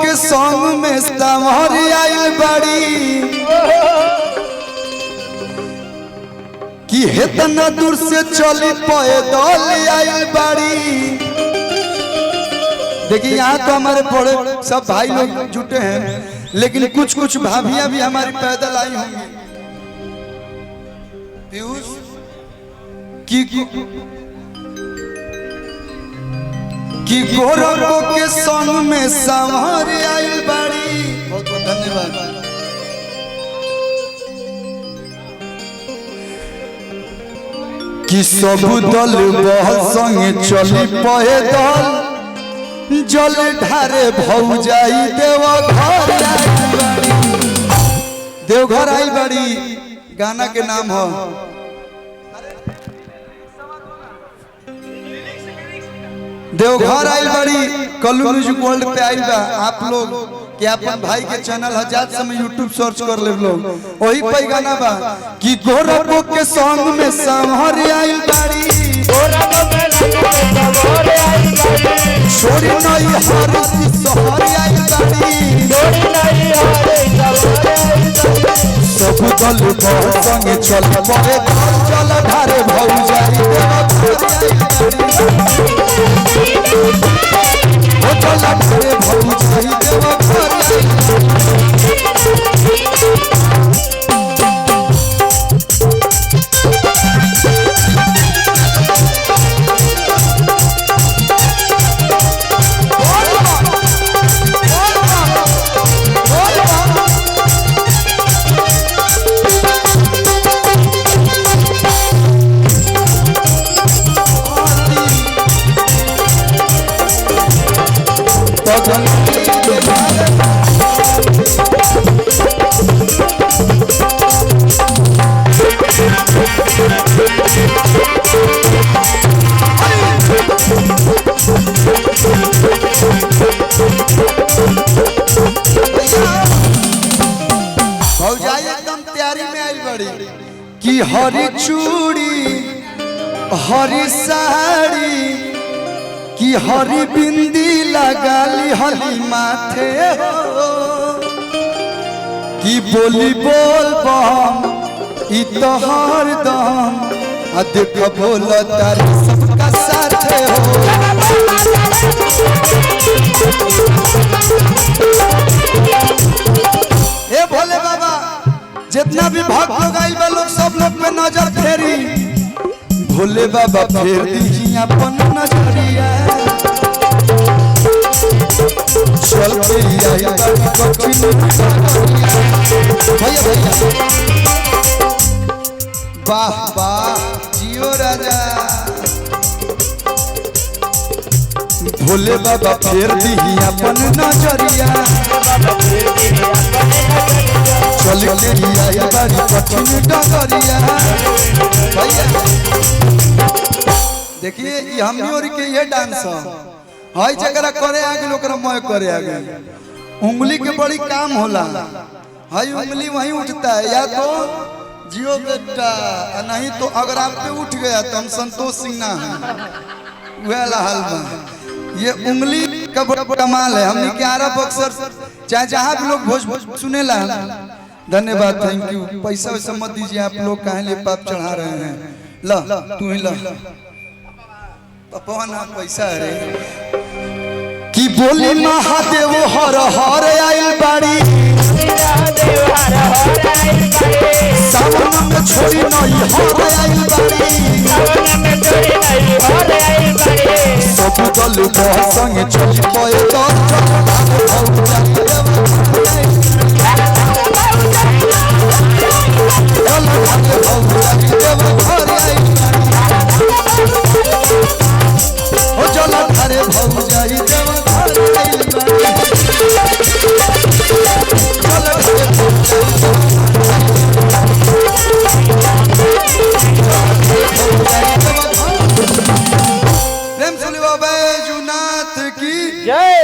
के संग में संवर आइल बड़ी कि इतना दूर से चली पैदल आइल बड़ी। देखिए यहाँ तो हमारे बड़े सब भाई लोग जुटे हैं, लेकिन कुछ कुछ भाभियां भी हमारी पैदल आई होंगी। पीयूष कि गोरखों के संग में संवर आइल बड़ी। बहुत बहुत धन्यवाद। कि सब दल बह संगे चली पैदल जल ढारे भौजाई देवघर आई बड़ी। गाना के नाम हो देवघर आई बड़ी। कल्लू म्यूजिक वर्ल्ड पे आई बा। आप लोग कि अपन भाई के चैनल हजार समय यूट्यूब सर्च कर ले लोग, वही पे गाना बा कि गोरखों के संग में संवर आइल बाड़ी। छोड़ी नहीं हर शहर आइल बाड़ी। सब दल संगे चल पड़े चल ढारे भौजाई एकदम तैयारी में आई बड़ी कि हरी चूड़ी हरी साड़ी कि हरी बिंदी लगाली हली माथे हो कि बोली बोल बम इ तो हर दम आ देख बोल तारी सबका साथे हो। ए भोले बाबा जितना भी भक्त लोग आइल बा लोग सब लोग पे नजर फेरी। भोले बाबा फेर दी अपन नजरिया चल के आई कठिन भैया भैया वाह वाह जियो राजा। भोले बाबा फेर दी अपन नजरिया चल के आई कठिन डगरिया भैया। देखिए हमनी और के ये डांस है जगरा करे आगे लोग मोय करे आगे। उंगली के बड़ी काम होला है, उंगली वहीं उठता है या तो जियो बेटा, नहीं तो अगर आप पे उठ गया तो हम संतोष सिंह ना है वह हाल में। ये उंगली का बड़ा कमाल है। हमने 11 बक्सर चाहे जहाँ भी लोग भोज सुने ला। धन्यवाद, थैंक यू। पैसा वैसा मत दीजिए आप लोग, काहे लिए पाप चढ़ा रहे हैं। ला तू ही ला पपवा पैसा रे कि बोली महादेव हर हर आइल बाड़ी। सावन में छोड़ी नहीं हर आइल बाड़ी। सब दल संगे चली पैदल प्रेम सुनिए बैजूनाथ की जय।